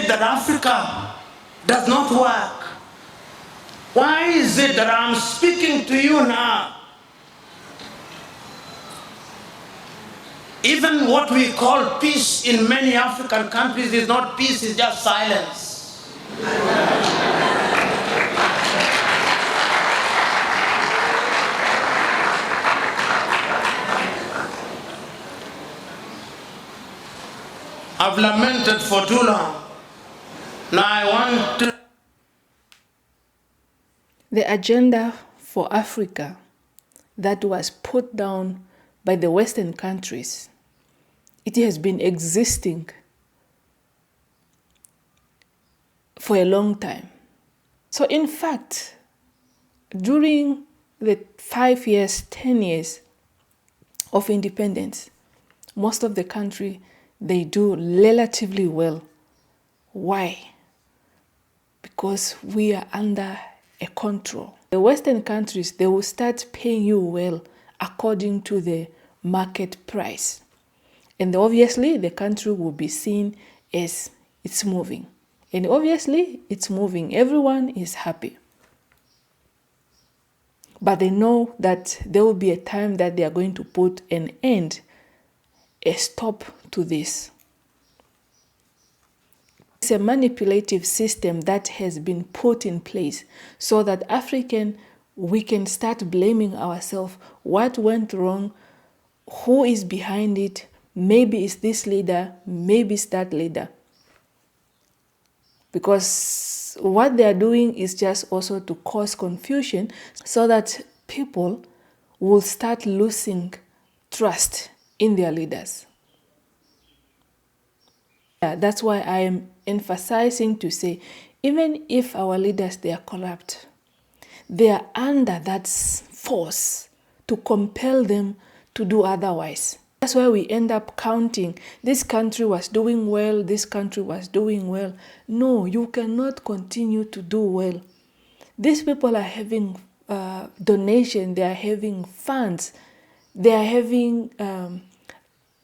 it that Africa does not work? Why is it that I'm speaking to you now? Even what we call peace in many African countries is not peace, it's just silence. I've lamented for too long. Now I want to... The agenda for Africa that was put down by the Western countries, it has been existing for a long time. So in fact, during the 5 years, 10 years of independence, most of the country, they do relatively well. Why? Because we are under a control. The Western countries, they will start paying you well according to the market price. And obviously, the country will be seen as it's moving. And obviously, it's moving. Everyone is happy. But they know that there will be a time that they are going to put an end, a stop to this. It's a manipulative system that has been put in place so that we can start blaming ourselves. What went wrong? Who is behind it? Maybe it's this leader, maybe it's that leader. Because what they are doing is just also to cause confusion so that people will start losing trust in their leaders. That's why I am emphasizing to say, even if our leaders, they are corrupt, they are under that force to compel them to do otherwise. That's why we end up counting, this country was doing well, this country was doing well. No, you cannot continue to do well. These people are having donation, they are having funds, they are having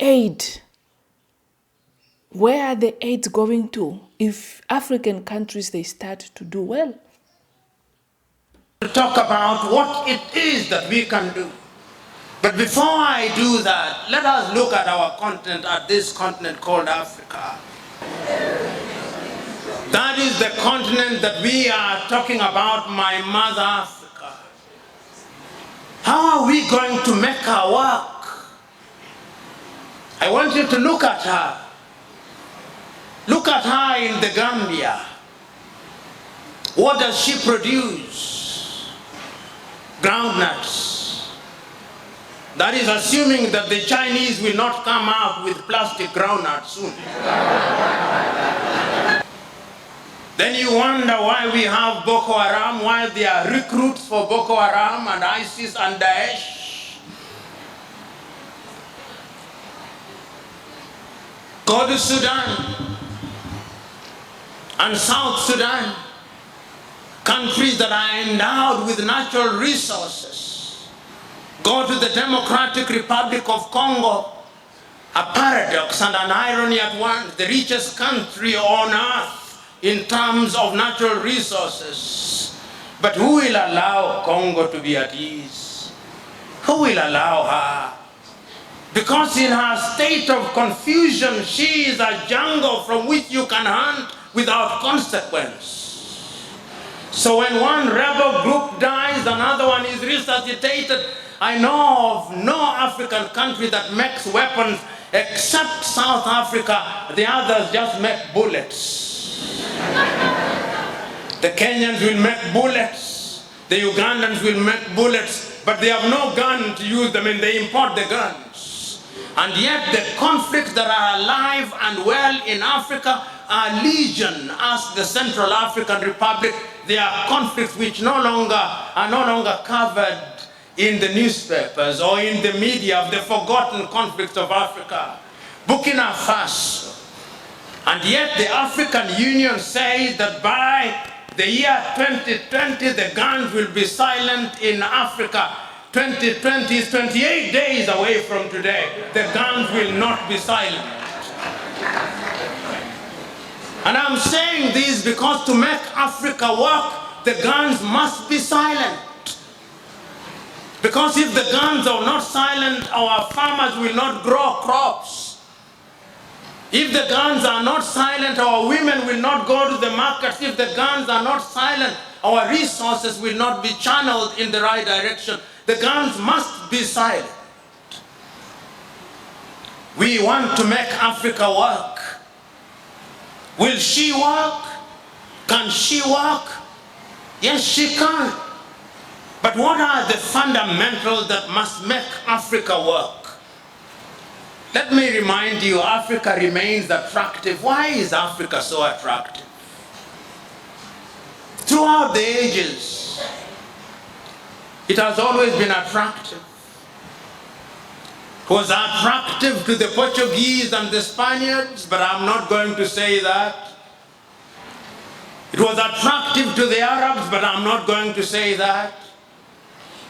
aid. Where are the aids going to if African countries, they start to do well? To talk about what it is that we can do. But before I do that, let us look at our continent, at this continent called Africa. That is the continent that we are talking about, my mother Africa. How are we going to make her work? I want you to look at her. Look at her in the Gambia. What does she produce? Groundnuts. That is assuming that the Chinese will not come out with plastic groundnuts soon. Then you wonder why we have Boko Haram, why they are recruits for Boko Haram and ISIS and Daesh. Go to Sudan and South Sudan, countries that are endowed with natural resources. Go to the Democratic Republic of Congo, a paradox and an irony at once, the richest country on earth in terms of natural resources. But who will allow Congo to be at ease? Who will allow her? Because in her state of confusion, she is a jungle from which you can hunt without consequence. So when one rebel group dies, another one is resuscitated. I know of no African country that makes weapons except South Africa. The others just make bullets. The Kenyans will make bullets. The Ugandans will make bullets, but they have no gun to use them and they import the guns. And yet the conflicts that are alive and well in Africa are legion. Ask the Central African Republic. They are conflicts which are no longer covered in the newspapers or in the media of the forgotten conflicts of Africa. Burkina Faso. And yet the African Union says that by the year 2020, the guns will be silent in Africa. 2020 is 28 days away from today. The guns will not be silent. And I'm saying this because to make Africa work, the guns must be silent. Because if the guns are not silent, our farmers will not grow crops. If the guns are not silent, our women will not go to the markets. If the guns are not silent, our resources will not be channeled in the right direction. The guns must be silent. We want to make Africa work. Will she work? Can she work? Yes, she can. But what are the fundamentals that must make Africa work? Let me remind you, Africa remains attractive. Why is Africa so attractive? Throughout the ages, it has always been attractive. It was attractive to the Portuguese and the Spaniards, but I'm not going to say that. It was attractive to the Arabs, but I'm not going to say that.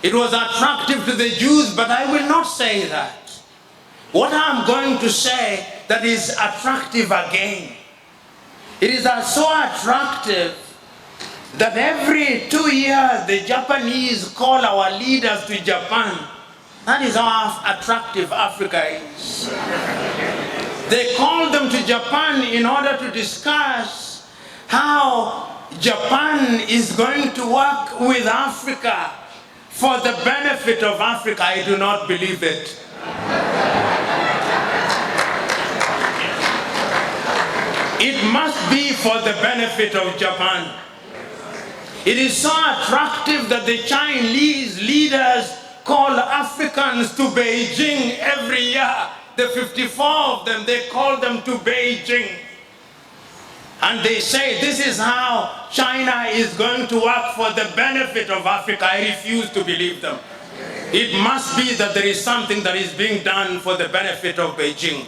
It was attractive to the Jews, but I will not say that. What I'm going to say that is attractive again, it is so attractive that every 2 years the Japanese call our leaders to Japan. That is how attractive Africa is. They call them to Japan in order to discuss how Japan is going to work with Africa for the benefit of Africa. I do not believe it. It must be for the benefit of Japan. It is so attractive that the Chinese leaders call Africans to Beijing every year. The 54 of them, they call them to Beijing. And they say this is how China is going to work for the benefit of Africa. I refuse to believe them. It must be that there is something that is being done for the benefit of Beijing.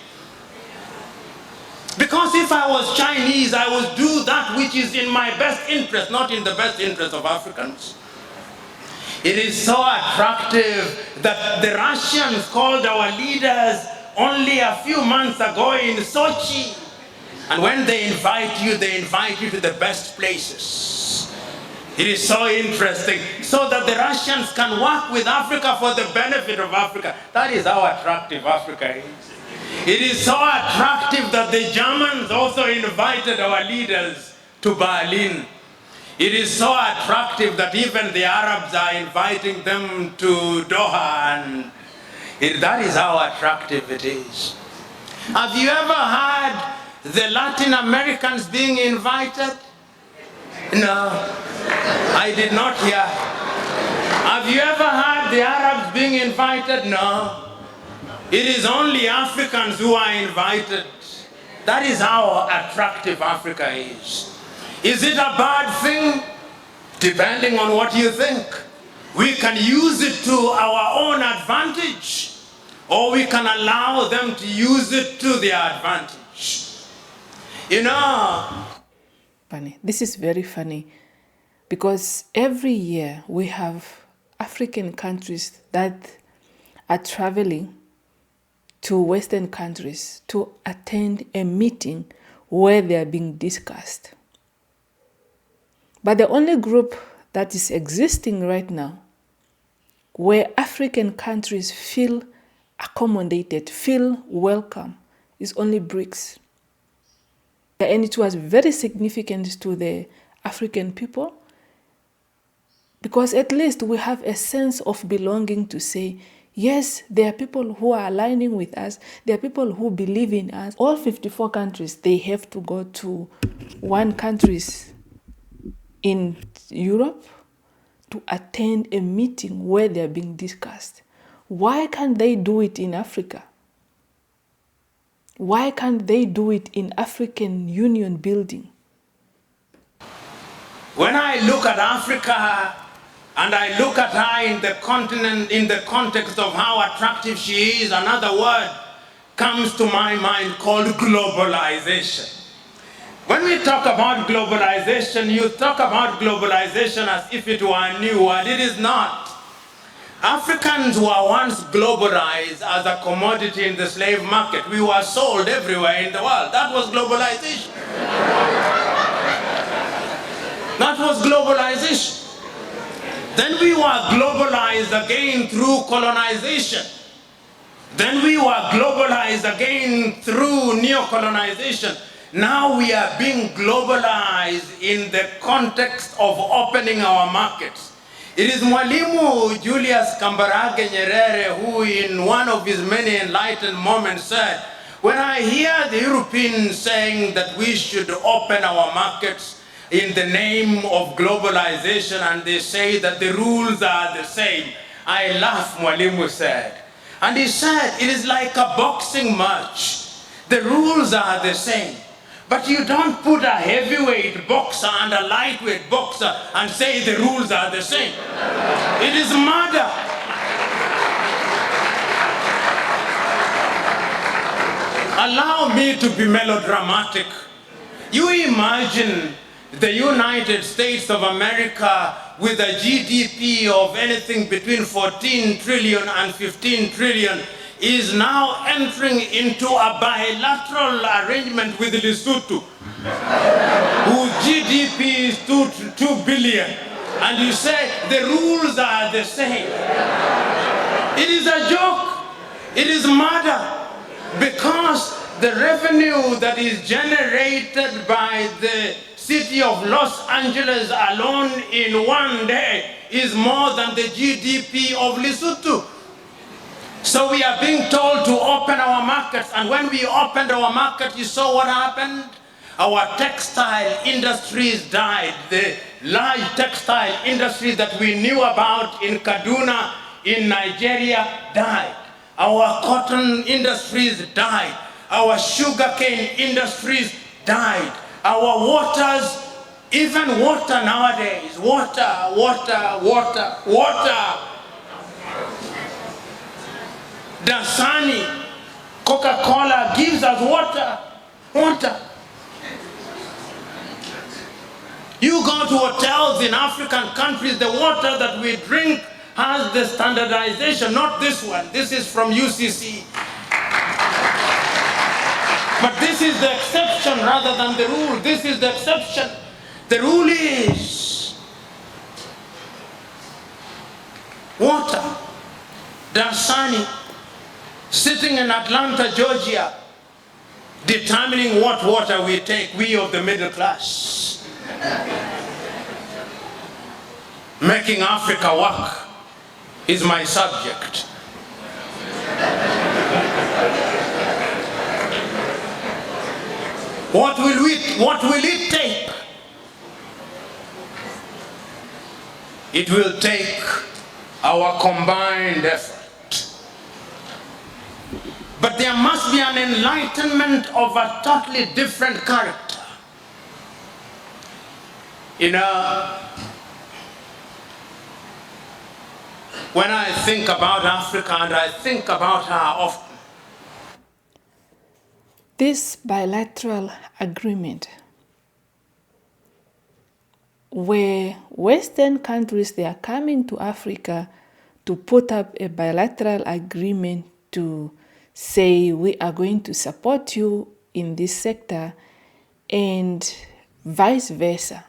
Because if I was Chinese, I would do that which is in my best interest, not in the best interest of Africans. It is so attractive that the Russians called our leaders only a few months ago in Sochi. And when they invite you to the best places. It is so interesting, so that the Russians can work with Africa for the benefit of Africa. That is how attractive Africa is. It is so attractive that the Germans also invited our leaders to Berlin. It is so attractive that even the Arabs are inviting them to Doha, and that is how attractive it is. Have you ever heard the Latin Americans being invited? No, I did not hear. Have you ever heard the Arabs being invited? No. It is only Africans who are invited. That is how attractive Africa is. Is it a bad thing? Depending on what you think. We can use it to our own advantage, or we can allow them to use it to their advantage. You know, funny. This is very funny, because every year we have African countries that are traveling to Western countries to attend a meeting where they are being discussed. But the only group that is existing right now where African countries feel accommodated, feel welcome, is only BRICS. And it was very significant to the African people, because at least we have a sense of belonging to say, yes, there are people who are aligning with us. There are people who believe in us. All 54 countries, they have to go to one country in Europe to attend a meeting where they are being discussed. Why can't they do it in Africa? Why can't they do it in African Union building? When I look at Africa, and I look at her in the continent, in the context of how attractive she is, another word comes to my mind called globalization. When we talk about globalization, you talk about globalization as if it were a new word. It is not. Africans were once globalized as a commodity in the slave market. We were sold everywhere in the world. That was globalization. globalization. Then we were globalized again through colonization. Then we were globalized again through neo-colonization. Now we are being globalized in the context of opening our markets. It is Mwalimu Julius Kambarage Nyerere who in one of his many enlightened moments said, when I hear the Europeans saying that we should open our markets in the name of globalization and they say that the rules are the same, I laugh, Mwalimu said. And he said, it is like a boxing match. The rules are the same. But you don't put a heavyweight boxer and a lightweight boxer and say the rules are the same. It is murder. Allow me to be melodramatic. You imagine the United States of America with a GDP of anything between 14 trillion and 15 trillion is now entering into a bilateral arrangement with Lesotho, whose GDP is 2 billion. And you say the rules are the same. It is a joke. It is murder. Because the revenue that is generated by the city of Los Angeles alone in one day is more than the GDP of Lesotho. So we are being told to open our markets, and when we opened our market, you saw what happened? Our textile industries died. The large textile industry that we knew about in Kaduna, in Nigeria, died. Our cotton industries died. Our sugarcane industries died. Our waters, even water nowadays, water. Dasani, Coca-Cola gives us water. You go to hotels in African countries, the water that we drink has the standardization, not this one. This is from UCC. But this is the exception rather than the rule. This is the exception. The rule is water. Dasani, sitting in Atlanta, Georgia, determining what water we take, we of the middle class. Making Africa work is my subject. What will it take? It will take our combined effort. But there must be an enlightenment of a totally different character. You know, when I think about Africa and I think about her often, this bilateral agreement where Western countries, they are coming to Africa to put up a bilateral agreement to say we are going to support you in this sector and vice versa.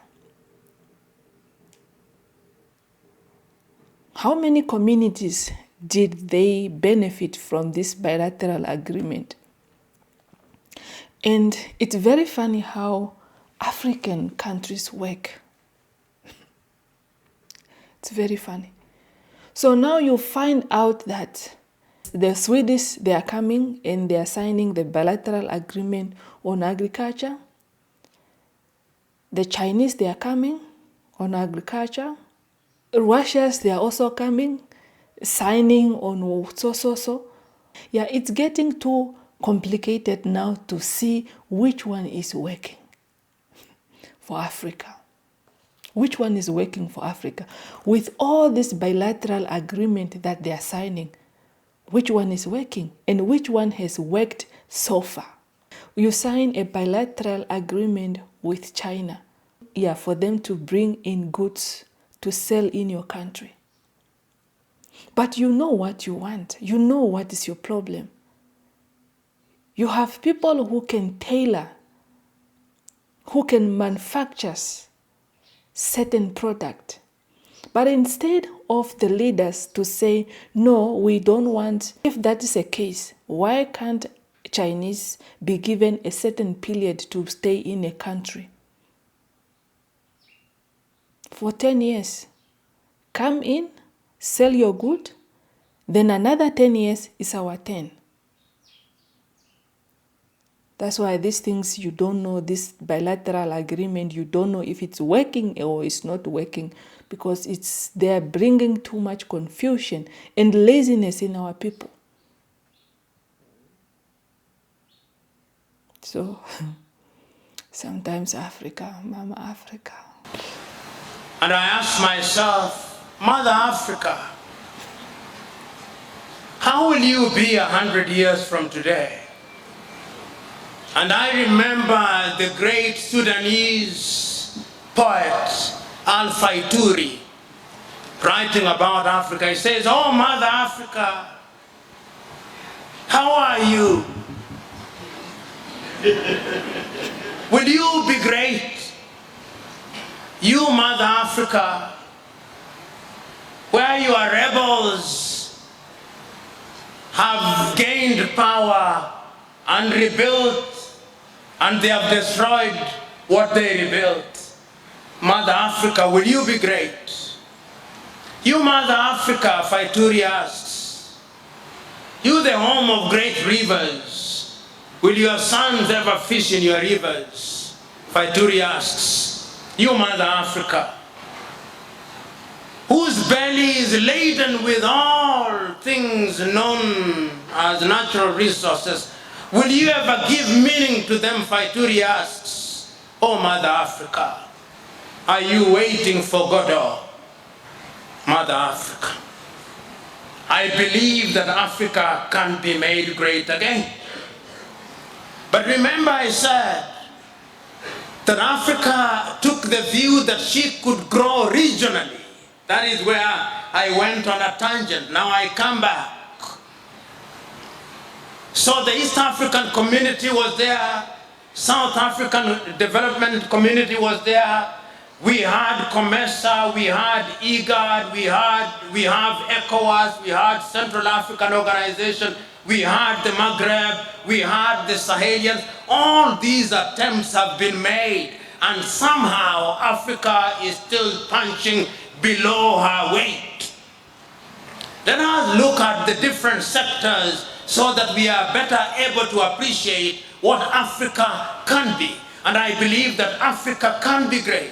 How many communities did they benefit from this bilateral agreement? And it's very funny how African countries work. It's very funny. So now you find out that the Swedes, they are coming and they are signing the bilateral agreement on agriculture. The Chinese, they are coming on agriculture. Russians, they are also coming, signing on so. Yeah, it's getting too complicated now to see which one is working for Africa. Which one is working for Africa? With all this bilateral agreement that they are signing, which one is working and which one has worked so far? You sign a bilateral agreement with China, yeah, for them to bring in goods to sell in your country. But you know what you want. You know what is your problem. You have people who can tailor, who can manufacture certain product. But instead of the leaders to say, no, we don't want, if that is the case, why can't Chinese be given a certain period to stay in a country? For 10 years. Come in, sell your good, then another 10 years is our turn. That's why these things, you don't know, this bilateral agreement, you don't know if it's working or it's not working, because they're bringing too much confusion and laziness in our people. So sometimes Africa, Mama Africa. And I ask myself, Mother Africa, how will you be 100 years from today? And I remember the great Sudanese poet, Alpha Ituri, writing about Africa. He says, oh, Mother Africa, how are you? Will you be great? You, Mother Africa, where your rebels have gained power and rebuilt, and they have destroyed what they rebuilt. Mother Africa, will you be great? You, Mother Africa, Faituri asks, you, the home of great rivers, will your sons ever fish in your rivers? Faituri asks, you, Mother Africa, whose belly is laden with all things known as natural resources, will you ever give meaning to them? Faituri asks, oh, Mother Africa, are you waiting for Godot? Mother Africa, I believe that Africa can be made great again. But remember, I said that Africa took the view that she could grow regionally. That is where I went on a tangent. Now I come back. So the East African community was there, South African development community was there. We had COMESA, we had IGAD, we have ECOWAS, we had Central African Organization, we had the Maghreb, we had the Sahelians. All these attempts have been made, and somehow Africa is still punching below her weight. Let us look at the different sectors so that we are better able to appreciate what Africa can be. And I believe that Africa can be great.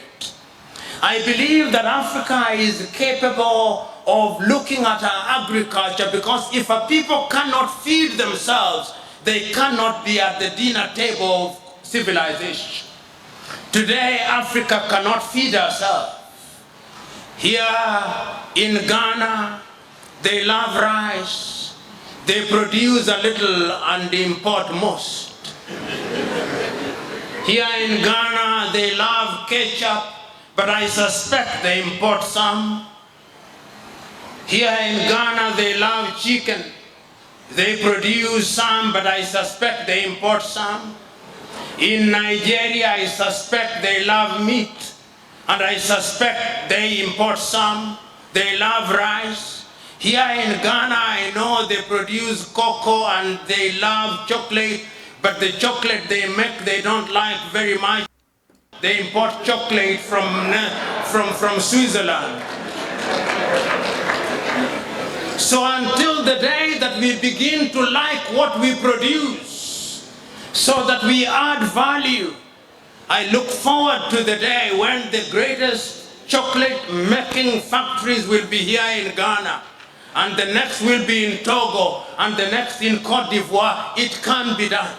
I believe that Africa is capable of looking at our agriculture, because if a people cannot feed themselves, they cannot be at the dinner table of civilization. Today, Africa cannot feed herself. Here in Ghana, they love rice. They produce a little and import most. Here in Ghana, they love ketchup, but I suspect they import some. Here in Ghana, they love chicken. They produce some, but I suspect they import some. In Nigeria, I suspect they love meat, and I suspect they import some. They love rice. Here in Ghana, I know they produce cocoa and they love chocolate, but the chocolate they make, they don't like very much. They import chocolate from Switzerland. So until the day that we begin to like what we produce, so that we add value, I look forward to the day when the greatest chocolate making factories will be here in Ghana, and the next will be in Togo, and the next in Cote d'Ivoire. It can be done.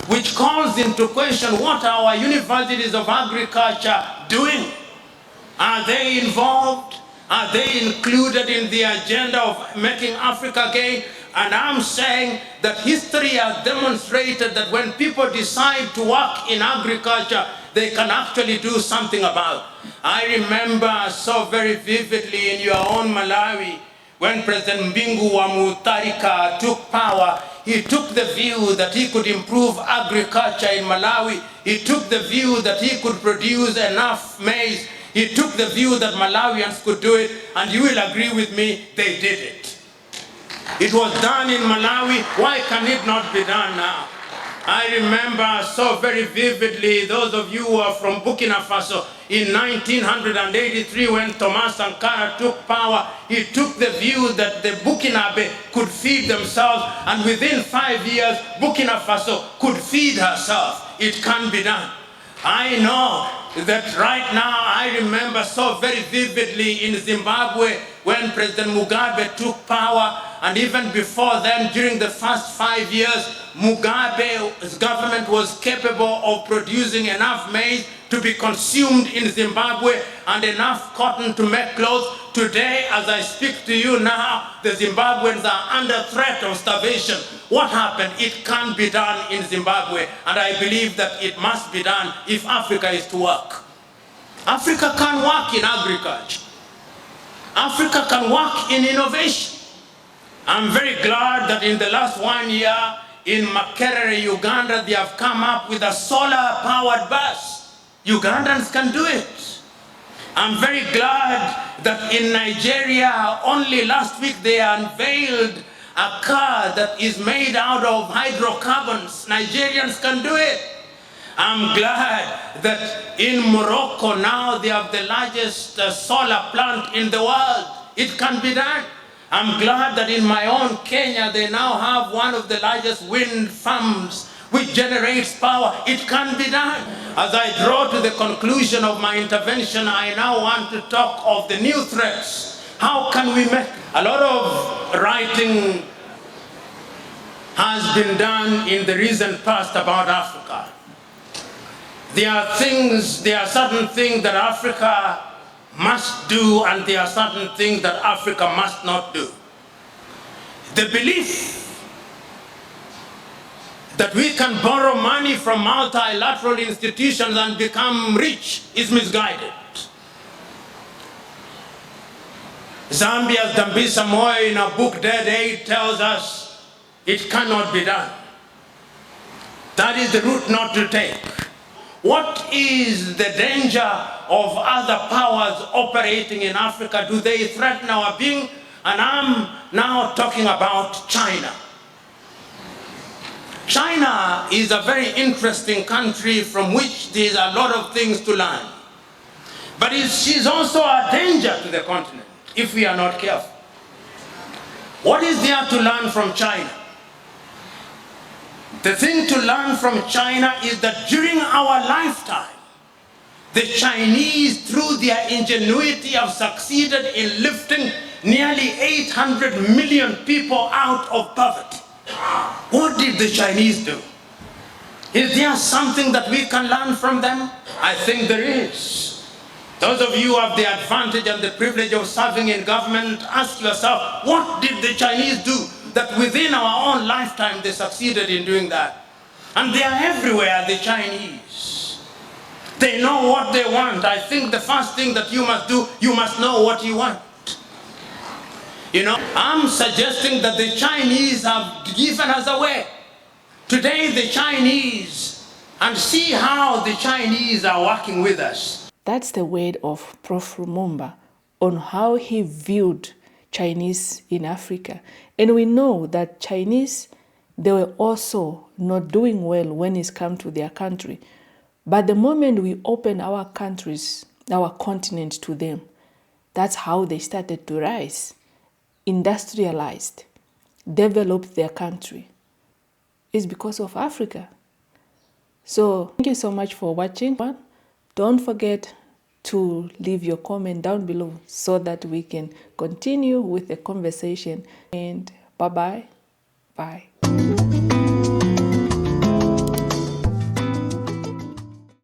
Which calls into question what our universities of agriculture doing. Are they involved? Are they included in the agenda of making Africa great? And I'm saying that history has demonstrated that when people decide to work in agriculture, they can actually do something about it. I remember so very vividly in your own Malawi, when President Mbingu wa Mutharika took power, he took the view that he could improve agriculture in Malawi. He took the view that he could produce enough maize. He took the view that Malawians could do it, and you will agree with me, they did it. It was done in Malawi. Why can it not be done now? I remember so very vividly, those of you who are from Burkina Faso, in 1983 when Thomas Sankara took power, he took the view that the Burkinabe could feed themselves, and within 5 years, Burkina Faso could feed herself. It can be done. I know that right now, I remember so very vividly in Zimbabwe when President Mugabe took power, and even before then, during the first 5 years, Mugabe's government was capable of producing enough maize to be consumed in Zimbabwe and enough cotton to make clothes. Today, as I speak to you now, the Zimbabweans are under threat of starvation. What happened? It can be done in Zimbabwe, and I believe that it must be done if Africa is to work. Africa can work in agriculture. Africa can work in innovation. I'm very glad that in the last 1 year in Makerere, Uganda, they have come up with a solar-powered bus. Ugandans can do it. I'm very glad that in Nigeria, only last week they unveiled a car that is made out of hydrocarbons. Nigerians can do it. I'm glad that in Morocco now they have the largest solar plant in the world. It can be done. I'm glad that in my own Kenya they now have one of the largest wind farms which generates power. It can be done. As I draw to the conclusion of my intervention, I now want to talk of the new threats. How can we make? A lot of writing has been done in the recent past about Africa. There are certain things that Africa must do, and there are certain things that Africa must not do. The belief that we can borrow money from multilateral institutions and become rich is misguided. Zambia's Dambisa Moyo in a book, Dead Aid, tells us it cannot be done. That is the route not to take. What is the danger of other powers operating in Africa? Do they threaten our being? And I'm now talking about China. China is a very interesting country from which there's a lot of things to learn. But she's also a danger to the continent if we are not careful. What is there to learn from China? The thing to learn from China is that during our lifetime, the Chinese, through their ingenuity, have succeeded in lifting nearly 800 million people out of poverty. What did the Chinese do? Is there something that we can learn from them? I think there is. Those of you who have the advantage and the privilege of serving in government, ask yourself, what did the Chinese do that within our own lifetime they succeeded in doing that? And they are everywhere, the Chinese. They know what they want. I think the first thing that you must do, you must know what you want. You know, I'm suggesting that the Chinese have given us away. Today the Chinese, and see how the Chinese are working with us. That's the word of Prof Lumumba on how he viewed Chinese in Africa. And we know that Chinese, they were also not doing well when it's come to their country. But the moment we open our countries, our continent to them, that's how they started to rise, industrialized, developed their country. It's because of Africa. So thank you so much for watching. Don't forget to leave your comment down below so that we can continue with the conversation. And bye-bye. Bye.